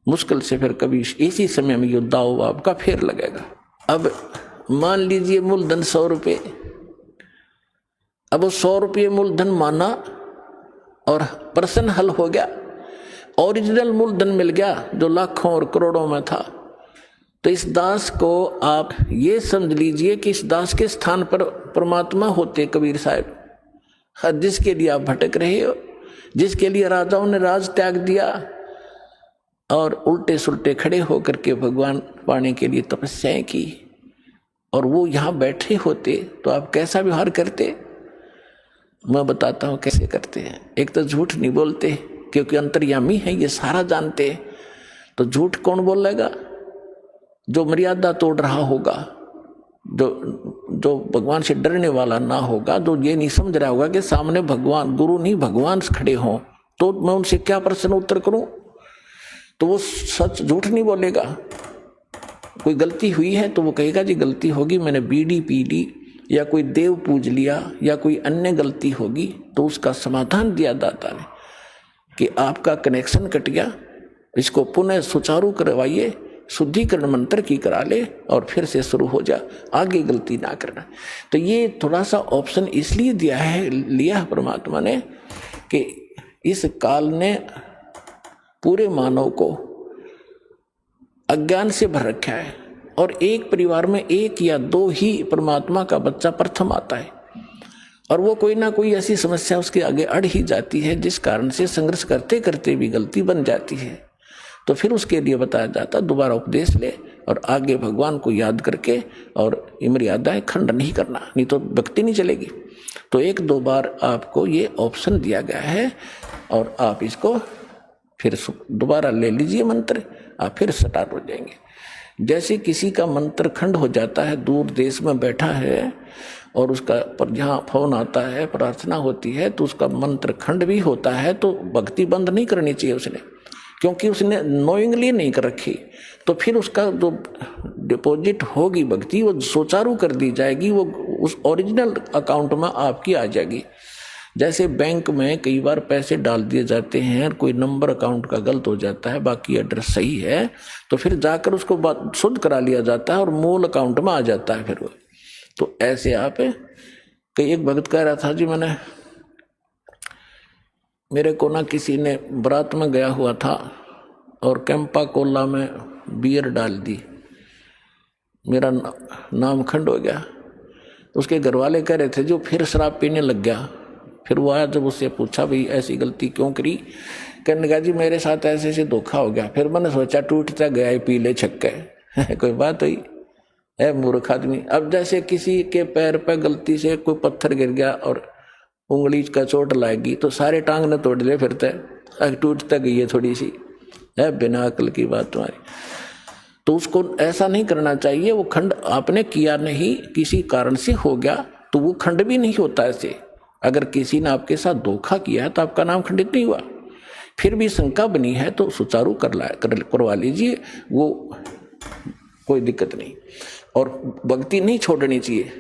मुश्किल से फिर कभी इसी समय में ये दाव आपका फिर लगेगा। अब मान लीजिए मूलधन 100 रुपये, अब 100 रुपये मूलधन माना और प्रश्न हल हो गया, ओरिजिनल मूलधन मिल गया जो लाखों और करोड़ों में था। तो इस दास को आप ये समझ लीजिए कि इस दास के स्थान पर परमात्मा होते कबीर साहब, जिसके लिए आप भटक रहे हो, जिसके लिए राजाओं ने राज त्याग दिया और उल्टे सुल्टे खड़े होकर के भगवान पाने के लिए तपस्याएं की, और वो यहाँ बैठे होते तो आप कैसा व्यवहार करते। मैं बताता हूँ कैसे करते हैं। एक तो झूठ नहीं बोलते, क्योंकि अंतर्यामी है, ये सारा जानते हैं। तो झूठ कौन बोलेगा? जो मर्यादा तोड़ रहा होगा, जो भगवान से डरने वाला ना होगा, जो ये नहीं समझ रहा होगा कि सामने भगवान, गुरु नहीं भगवान खड़े हों, तो मैं उनसे क्या प्रश्न उत्तर करूं, तो वो सच झूठ नहीं बोलेगा। कोई गलती हुई है तो वो कहेगा जी गलती होगी, मैंने बीड़ी पी ली या कोई देव पूज लिया या कोई अन्य गलती होगी, तो उसका समाधान दिया दाता ने कि आपका कनेक्शन कट गया, इसको पुनः सुचारू करवाइए शुद्धिकरण मंत्र की करा ले और फिर से शुरू हो जा, आगे गलती ना करना। तो ये थोड़ा सा ऑप्शन इसलिए लिया है परमात्मा ने कि इस काल ने पूरे मानव को अज्ञान से भर रखा है और एक परिवार में एक या दो ही परमात्मा का बच्चा प्रथम आता है और वो कोई ना कोई ऐसी समस्या उसके आगे अड़ ही जाती है जिस कारण से संघर्ष करते करते भी गलती बन जाती है। तो फिर उसके लिए बताया जाता दोबारा उपदेश ले और आगे भगवान को याद करके और मर्यादाएं खंड नहीं करना, नहीं तो भक्ति नहीं चलेगी। तो एक दो बार आपको ये ऑप्शन दिया गया है और आप इसको फिर दोबारा ले लीजिए मंत्र, आप फिर स्टार्ट हो जाएंगे। जैसे किसी का मंत्र खंड हो जाता है, दूर देश में बैठा है और उसका पर जहाँ फोन आता है, प्रार्थना होती है तो उसका मंत्र खंड भी होता है, तो भक्ति बंद नहीं करनी चाहिए उसने, क्योंकि उसने नोइंगली नहीं कर रखी। तो फिर उसका जो डिपॉजिट होगी भक्ति वो सुचारू कर दी जाएगी, वो उस ओरिजिनल अकाउंट में आपकी आ जाएगी। जैसे बैंक में कई बार पैसे डाल दिए जाते हैं, कोई नंबर अकाउंट का गलत हो जाता है, बाकी एड्रेस सही है, तो फिर जाकर उसको शुद्ध करा लिया जाता है और मूल अकाउंट में आ जाता है फिर वो। तो ऐसे आप कई एक भगत कह रहा था जी, मेरे को ना किसी ने बारात में गया हुआ था और कैंपा कोला में बियर डाल दी, मेरा नाम खंड हो गया। उसके घर वाले कह रहे थे जो फिर शराब पीने लग गया। फिर वो आया, जब उससे पूछा भाई ऐसी गलती क्यों करी, कहने लगा जी मेरे साथ ऐसे ऐसे धोखा हो गया। फिर मैंने सोचा टूटता गया पी ले छक्के कोई बात हुई है मूर्ख आदमी। अब जैसे किसी के पैर पे गलती से कोई पत्थर गिर गया और उंगली का चोट लाएगी तो सारे टांग ने तोड़ ले, फिर तक टूटता गई है थोड़ी सी है, बिना अकल की बात तुम्हारी। तो उसको ऐसा नहीं करना चाहिए। वो खंड आपने किया नहीं, किसी कारण से हो गया तो वो खंड भी नहीं होता ऐसे। अगर किसी ने आपके साथ धोखा किया है तो आपका नाम खंडित नहीं हुआ। फिर भी शंका बनी है तो सुचारू करवा लीजिए, वो कोई दिक्कत नहीं। और भक्ति नहीं छोड़नी चाहिए,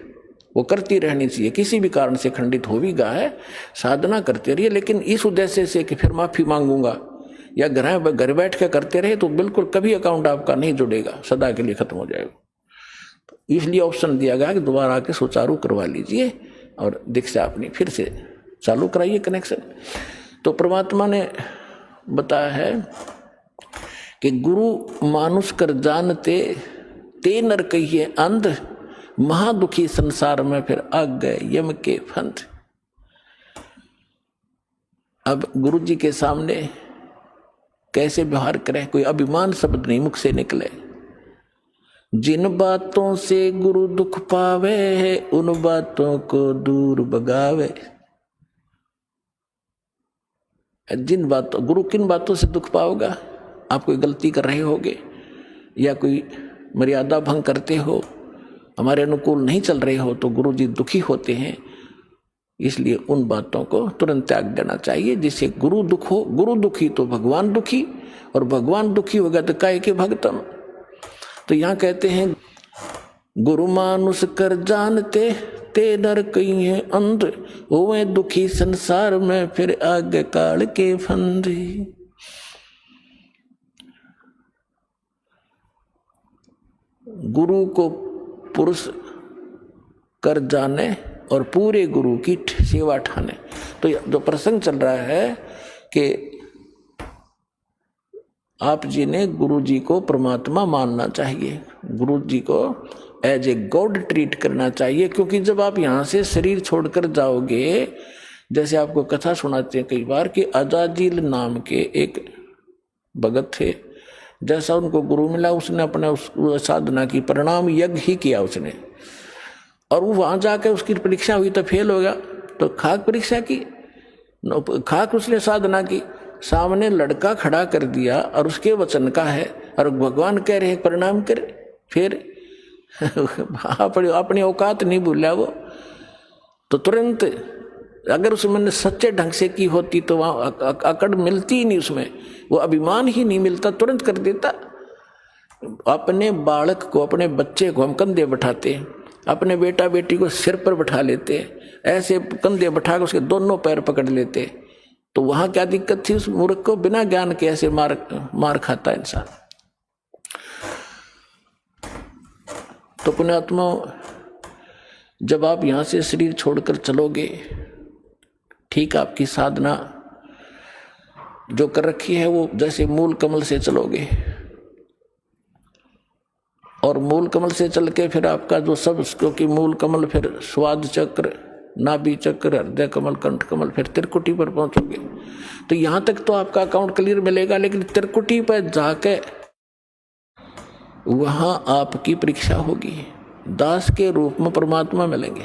वो करती रहनी चाहिए। किसी भी कारण से खंडित हो भी गया है, साधना करते रहिए, लेकिन इस उद्देश्य से कि फिर माफी मांगूंगा या घर बैठ के करते रहे तो बिल्कुल कभी अकाउंट आपका नहीं जुड़ेगा, सदा के लिए खत्म हो जाएगा। तो इसलिए ऑप्शन दिया गया कि दोबारा आके सुचारू करवा लीजिए और दीक्षा अपनी फिर से चालू कराइए कनेक्शन। तो परमात्मा ने बताया है कि गुरु मानुष कर जानते ते नर कहिए अंध, महादुखी संसार में फिर आ गए यम के फंद। अब गुरु जी के सामने कैसे व्यवहार करें, कोई अभिमान शब्द नहीं मुख से निकले। जिन बातों से गुरु दुख पावे उन बातों को दूर भगावे। जिन बातों गुरु किन बातों से दुख पाओगा, आप कोई गलती कर रहे होगे या कोई मर्यादा भंग करते हो, हमारे अनुकूल नहीं चल रहे हो, तो गुरु जी दुखी होते हैं। इसलिए उन बातों को तुरंत त्याग देना चाहिए जिससे गुरु दुख हो। गुरु दुखी तो भगवान दुखी, और भगवान दुखी होगा तो काहे के भगतम। तो यहाँ कहते हैं गुरु मानुष कर जानते ते नर कहीं है अंध, होवे दुखी संसार में फिर आगे काल के फंद। गुरु को पुरुष कर जाने और पूरे गुरु की सेवा ठाने। तो जो प्रसंग चल रहा है कि आप जी ने गुरु जी को परमात्मा मानना चाहिए, गुरु जी को एज ए गॉड ट्रीट करना चाहिए। क्योंकि जब आप यहाँ से शरीर छोड़कर जाओगे, जैसे आपको कथा सुनाते हैं कई बार कि अजाजिल नाम के एक भगत थे, जैसा उनको गुरु मिला उसने अपने उस साधना की परिणाम यज्ञ ही किया उसने, और वो वहां जाकर उसकी परीक्षा हुई तो फेल हो गया। तो खाक परीक्षा की, खाक उसने साधना की, सामने लड़का खड़ा कर दिया और उसके वचन का है, और भगवान कह रहे हैं परिणाम कर, फिर अपनी औकात नहीं भूला वो। तो तुरंत अगर उसमें सच्चे ढंग से की होती तो वहाँ अकड़ मिलती ही नहीं, उसमें वो अभिमान ही नहीं मिलता, तुरंत कर देता। अपने बालक को, अपने बच्चे को हम कंधे बैठाते हैं, अपने बेटा बेटी को सिर पर बैठा लेते, ऐसे कंधे बैठा कर उसके दोनों पैर पकड़ लेते। तो वहाँ क्या दिक्कत थी उस मूर्ख को, बिना ज्ञान के ऐसे मार खाता इंसान। तो पुण्यात्मा, जब आप यहां से शरीर छोड़कर चलोगे, ठीक आपकी साधना जो कर रखी है वो जैसे मूल कमल से चलोगे, और मूल कमल से चल के फिर आपका जो सब, क्योंकि मूल कमल फिर स्वाद चक्र, नाभि चक्र, हृदय कमल, कंठ कमल, फिर त्रिकुटी पर पहुंचोगे। तो यहां तक तो आपका अकाउंट क्लियर मिलेगा, लेकिन त्रिकुटी पर जाके वहां आपकी परीक्षा होगी। दास के रूप में परमात्मा मिलेंगे।